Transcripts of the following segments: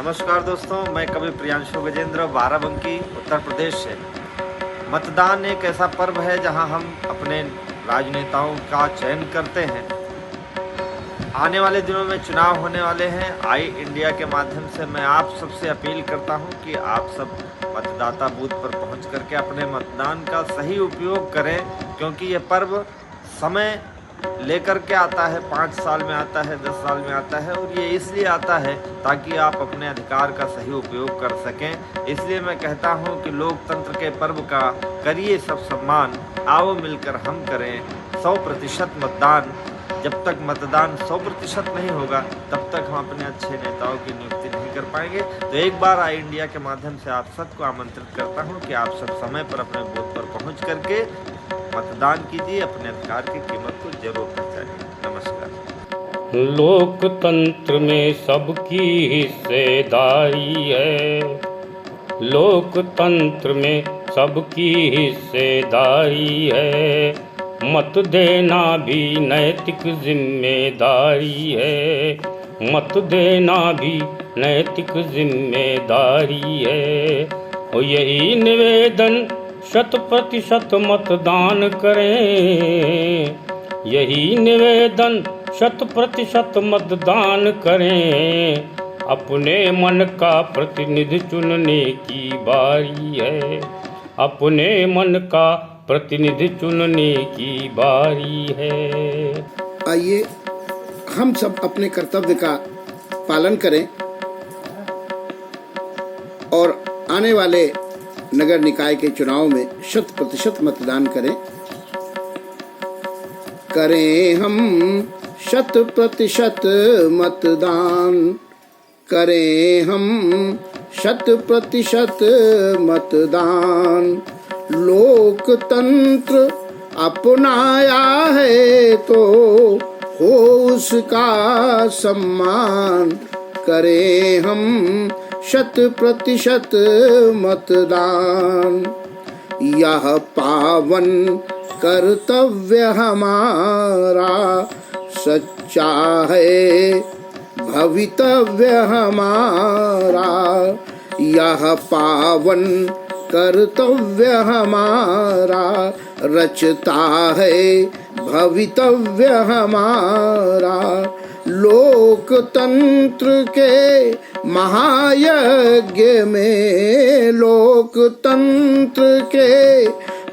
नमस्कार दोस्तों, मैं कवि प्रियांशु गजेंद्र बाराबंकी उत्तर प्रदेश से। मतदान एक ऐसा पर्व है जहां हम अपने राजनेताओं का चयन करते हैं। आने वाले दिनों में चुनाव होने वाले हैं। आई इंडिया के माध्यम से मैं आप सबसे अपील करता हूं कि आप सब मतदाता बूथ पर पहुंच करके अपने मतदान का सही उपयोग करें, क्योंकि ये पर्व समय लेकर के आता है। 5 साल में आता है, 10 साल में आता है, और ये इसलिए आता है ताकि आप अपने अधिकार का सही उपयोग कर सकें। इसलिए मैं कहता हूं कि लोकतंत्र के पर्व का करिए सब सम्मान, आओ मिलकर हम करें 100% मतदान। जब तक मतदान 100% नहीं होगा तब तक हम अपने अच्छे नेताओं की नियुक्ति नहीं कर पाएंगे। तो एक बार आई इंडिया के माध्यम से आप सबको आमंत्रित करता हूं कि आप सब समय पर अपने बूथ पर पहुंच करके मतदान कीजिए, अपने अधिकार की कीमत को जरूर पहचानिए। नमस्कार। लोकतंत्र में सबकी हिस्सेदारी है, लोकतंत्र में सबकी हिस्सेदारी है। मत देना भी नैतिक जिम्मेदारी है, मत देना भी नैतिक जिम्मेदारी है। और यही निवेदन 100% मतदान करें, यही निवेदन 100% मतदान करें। अपने मन का प्रतिनिधि चुनने की बारी है, अपने मन का प्रतिनिधि चुनने की बारी है। आइए हम सब अपने कर्तव्य का पालन करें और आने वाले नगर निकाय के चुनाव में 100% मतदान करें। करें हम 100% मतदान, करें हम 100% मतदान। लोकतंत्र अपनाया है तो हो उसका सम्मान। करें हम 100% मतदान। यह पावन कर्तव्य हमारा सच्चा है भवितव्य हमारा। यह पावन कर्तव्य हमारा रचता है भवितव्य हमारा। लोकतंत्र के महायज्ञ में, लोकतंत्र के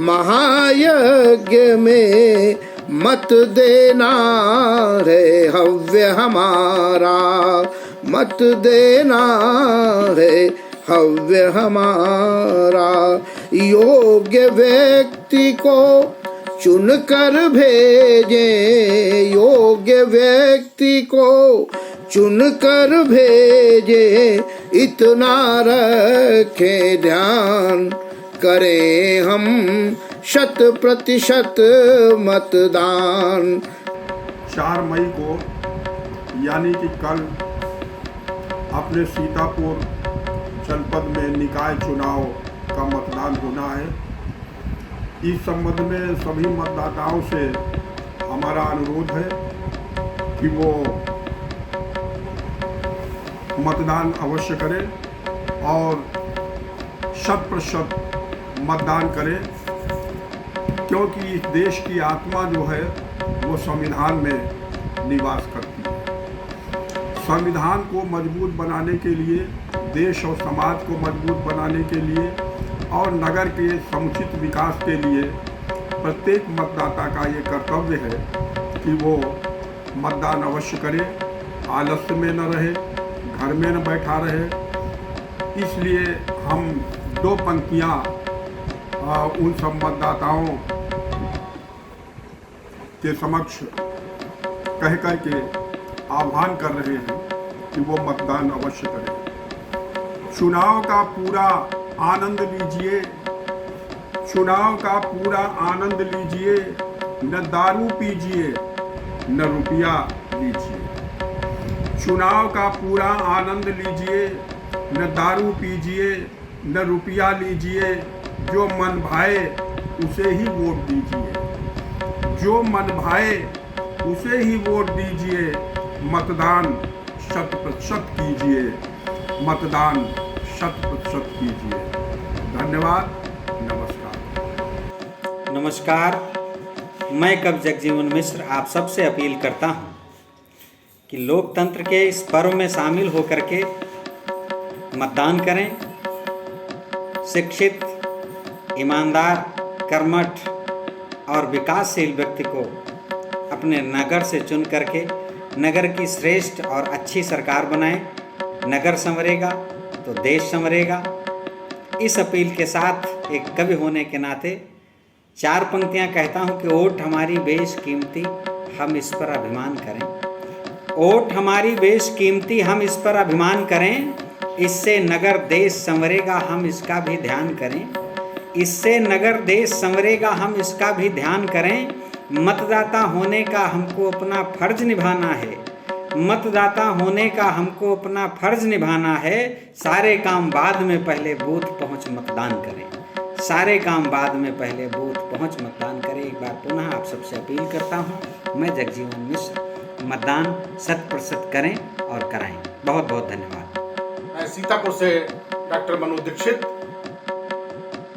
महायज्ञ में मत देना है हव्य हमारा, मत देना है हव्य हमारा। योग्य व्यक्ति को चुनकर भेजे, योग्य व्यक्ति को चुनकर भेजे, इतना रखे ध्यान। करें हम 100% मतदान। 4 मई को यानी कि कल अपने सीतापुर जनपद में निकाय चुनाव का मतदान होना है। इस संबंध में सभी मतदाताओं से हमारा अनुरोध है कि वो मतदान अवश्य करें और 100% मतदान करें, क्योंकि इस देश की आत्मा जो है वो संविधान में निवास करती है। संविधान को मजबूत बनाने के लिए, देश और समाज को मजबूत बनाने के लिए और नगर के समुचित विकास के लिए प्रत्येक मतदाता का ये कर्तव्य है कि वो मतदान अवश्य करे, आलस्य में न रहे, घर में न बैठा रहे। इसलिए हम 2 पंक्तियाँ उन सब मतदाताओं के समक्ष कह कर के आह्वान कर रहे हैं कि वो मतदान अवश्य करें। चुनाव का पूरा आनंद लीजिए, चुनाव का पूरा आनंद लीजिए। न दारू पीजिए न रुपया लीजिए। चुनाव का पूरा आनंद लीजिए, न दारू पीजिए न रुपया लीजिए। जो मन भाए उसे ही वोट दीजिए, जो मन भाए उसे ही वोट दीजिए। मतदान 100% कीजिए। मतदान 100% कीजिए। धन्यवाद। नमस्कार। नमस्कार, मैं कवि जगजीवन मिश्र आप सबसे अपील करता हूँ कि लोकतंत्र के इस पर्व में शामिल होकर के मतदान करें। शिक्षित, ईमानदार, कर्मठ और विकासशील व्यक्ति को अपने नगर से चुन करके नगर की श्रेष्ठ और अच्छी सरकार बनाएं। नगर संवरेगा तो देश संवरेगा। इस अपील के साथ एक कवि होने के नाते 4 पंक्तियां कहता हूं कि ओट हमारी बेशकीमती, हम इस पर अभिमान करें। ओट हमारी बेशकीमती, हम इस पर अभिमान करें। इससे नगर देश संवरेगा, हम इसका भी ध्यान करें। इससे नगर देश संवरेगा, हम इसका भी ध्यान करें। मतदाता होने का हमको अपना फर्ज निभाना है। मतदाता होने का हमको अपना फर्ज निभाना है। सारे काम बाद में, पहले बूथ पहुंच मतदान करें। सारे काम बाद में, पहले बूथ पहुंच मतदान करें। एक बार पुनः आप सबसे अपील करता हूं, मैं जगजीवन मिश्र, मतदान 100% करें और कराएं। बहुत बहुत धन्यवाद। मैं सीतापुर से डॉक्टर मनोज दीक्षित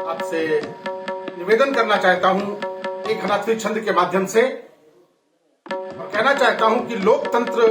आपसे निवेदन करना चाहता हूं एक हनाथी छंद के माध्यम से, और कहना चाहता हूं कि लोकतंत्र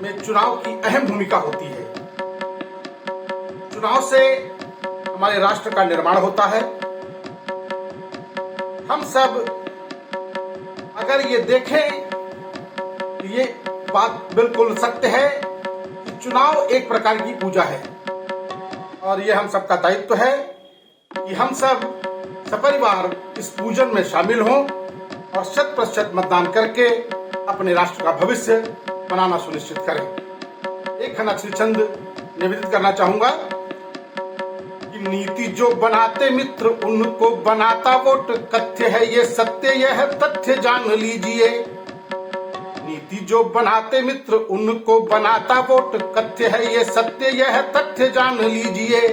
में चुनाव की अहम भूमिका होती है। चुनाव से हमारे राष्ट्र का निर्माण होता है। हम सब अगर ये देखें तो ये बात बिल्कुल सत्य है कि चुनाव एक प्रकार की पूजा है, और ये हम सबका दायित्व है कि हम सब सपरिवार इस पूजन में शामिल हों और 100% मतदान करके अपने राष्ट्र का भविष्य बनाना सुनिश्चित करें। एक खना श्री चंद निवेदित करना चाहूंगा कि नीति जो बनाते मित्र उनको बनाता वोट, कथ्य है ये सत्य यह तथ्य जान लीजिए। नीति जो बनाते मित्र उनको बनाता वोट, कथ्य है ये सत्य यह तथ्य जान लीजिए।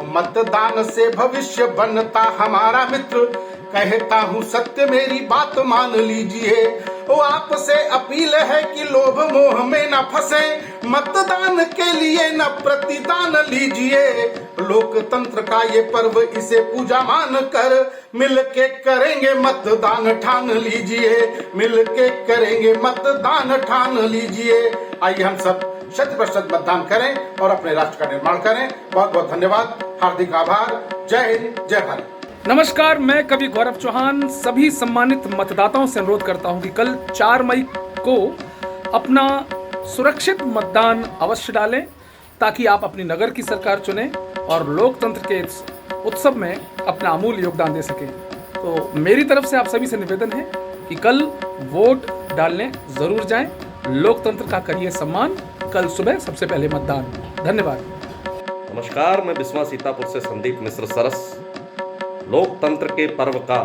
मतदान से भविष्य बनता हमारा मित्र, कहता हूँ सत्य मेरी बात मान लीजिए। वो आपसे अपील है कि लोभ मोह में न फंसे, मतदान के लिए न प्रतिदान लीजिए। लोकतंत्र का ये पर्व इसे पूजा मान कर मिलके करेंगे मतदान ठान लीजिए। मिलके करेंगे मतदान ठान लीजिए। आइए हम सब 100% मतदान करें और अपने राष्ट्र का निर्माण करें। बहुत बहुत धन्यवाद, हार्दिक आभार। जय हिंद, जय भारत। नमस्कार, मैं कवि गौरव चौहान सभी सम्मानित मतदाताओं से अनुरोध करता हूं कि कल 4 मई को अपना सुरक्षित मतदान अवश्य डालें, ताकि आप अपनी नगर की सरकार चुनें और लोकतंत्र के इस उत्सव में अपना अमूल्य योगदान दे सकें। तो मेरी तरफ से आप सभी से निवेदन है कि कल वोट डालने जरूर जाएं। लोकतंत्र का करिए सम्मान। कल सुबह सबसे पहले मतदान। धन्यवाद। नमस्कार, मैं बिस्वा सीतापुर से संदीप मिश्र सरस। लोकतंत्र के पर्व का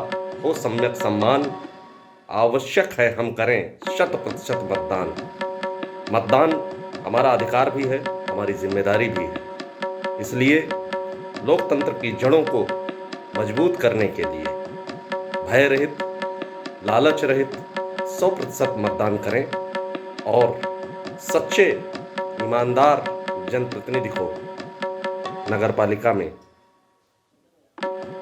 हो सम्यक सम्मान, आवश्यक है हम करें 100% मतदान। मतदान हमारा अधिकार भी है, हमारी जिम्मेदारी भी है। इसलिए लोकतंत्र की जड़ों को मजबूत करने के लिए भय रहित, लालच रहित 100% मतदान करें और सच्चे ईमानदार जनप्रतिनिधि को नगर पालिका में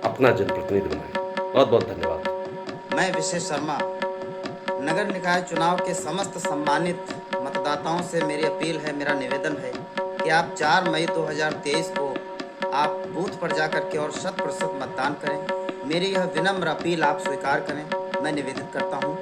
अपना जनप्रतिनिधि बनाएं। बहुत बहुत धन्यवाद। मैं विशेष शर्मा, नगर निकाय चुनाव के समस्त सम्मानित मतदाताओं से मेरी अपील है, मेरा निवेदन है कि आप 4 मई 2023 को आप बूथ पर जाकर के और 100% मतदान करें। मेरी यह विनम्र अपील आप स्वीकार करें। मैं निवेदित करता हूँ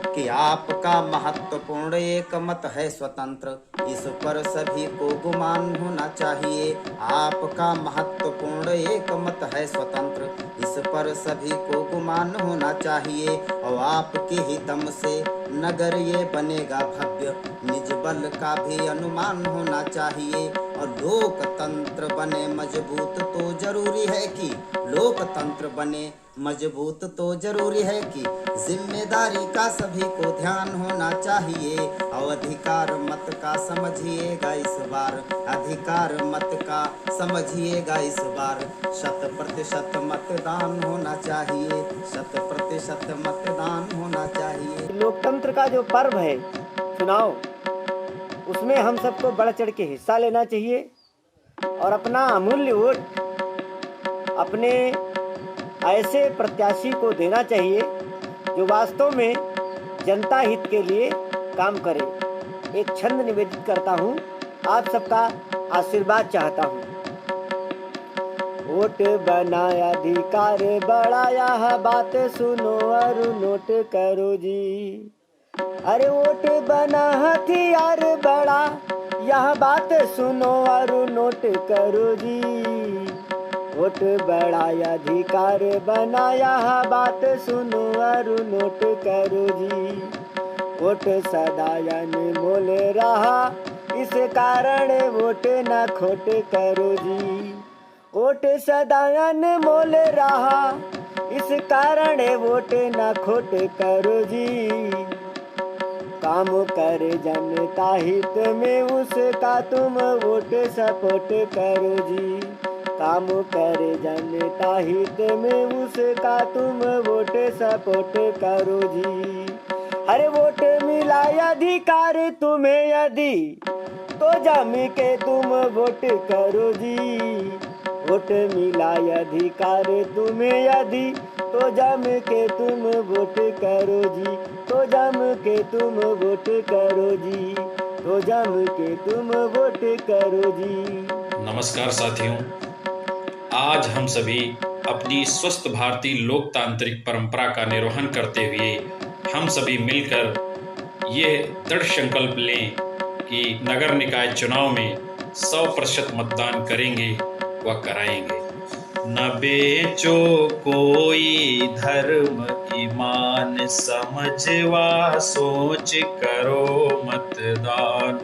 कि आपका महत्वपूर्ण एक मत है स्वतंत्र, इस पर सभी को गुमान होना चाहिए। आपका महत्वपूर्ण एक मत है स्वतंत्र, इस पर सभी को गुमान होना चाहिए। और आपके ही दम से नगर ये बनेगा भव्य, निज बल का भी अनुमान होना चाहिए। और लोकतंत्र बने मजबूत तो जरूरी है कि लोकतंत्र बने मजबूत तो जरूरी है कि जिम्मेदारी का सभी को ध्यान होना चाहिए। और अधिकार मत का समझिएगा इस बार, अधिकार मत का समझिएगा इस बार। 100% मतदान होना चाहिए, 100% मतदान होना चाहिए। लोकतंत्र का जो पर्व है चुनाव, उसमें हम सबको बढ़ चढ़ के हिस्सा लेना चाहिए और अपना अमूल्य वोट अपने ऐसे प्रत्याशी को देना चाहिए जो वास्तव में जनता हित के लिए काम करे। एक छंद निवेदित करता हूँ, आप सबका आशीर्वाद चाहता हूँ। वोट बना अधिकार बढ़ाया है, बात सुनो और नोट करो जी। अरे वोट बना हथियार बड़ा, यह बात सुनो और नोट करो जी। वोट बड़ा अधिकार बनाया है, बात सुनो और नोट करो जी। वोट सदा अनमोल रहा, इस कारण वोट न खोट करो जी। वोट सदा अनमोल रहा, इस कारण वोट न खोट करो जी। काम करे जनता हित में, उसका तुम वोट सपोर्ट करो जी। काम करे जनता हित में, उसका तुम वोट सपोर्ट करो जी। अरे वोट मिला अधिकार तुम्हें यदि, तो जम के तुम वोट करो जी। वोट मिला अधिकार तुम्हें यदि, तो जम के तुम वोट करो जी। तो जम के तुम वोट करो जी। तो जम के तुम वोट करो जी। नमस्कार साथियों, आज हम सभी अपनी स्वस्थ भारतीय लोकतांत्रिक परंपरा का निर्वहन करते हुए हम सभी मिलकर ये दृढ़ संकल्प लें कि नगर निकाय चुनाव में 100% मतदान करेंगे व कराएंगे। न बेचो कोई धर्म ईमान, समझवा सोच करो मतदान।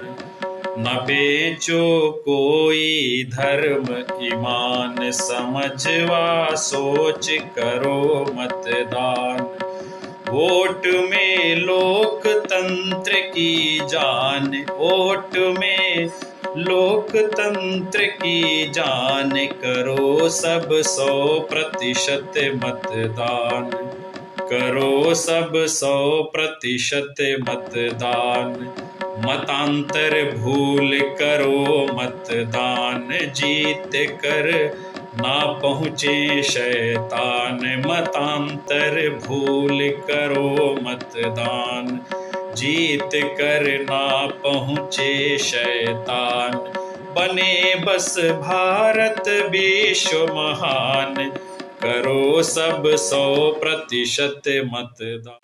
न बेचो कोई धर्म ईमान, समझवा सोच करो मतदान। वोट में लोकतंत्र की जान, वोट में लोकतंत्र की जान, करो सब 100% मतदान। करो सब 100% मतदान। मतांतर भूल करो मतदान, जीत कर ना पहुँचे शैतान। मतांतर भूल करो मतदान, जीत कर ना पहुँचे शैतान। बने बस भारत विश्व महान, करो सब 100% मतदान।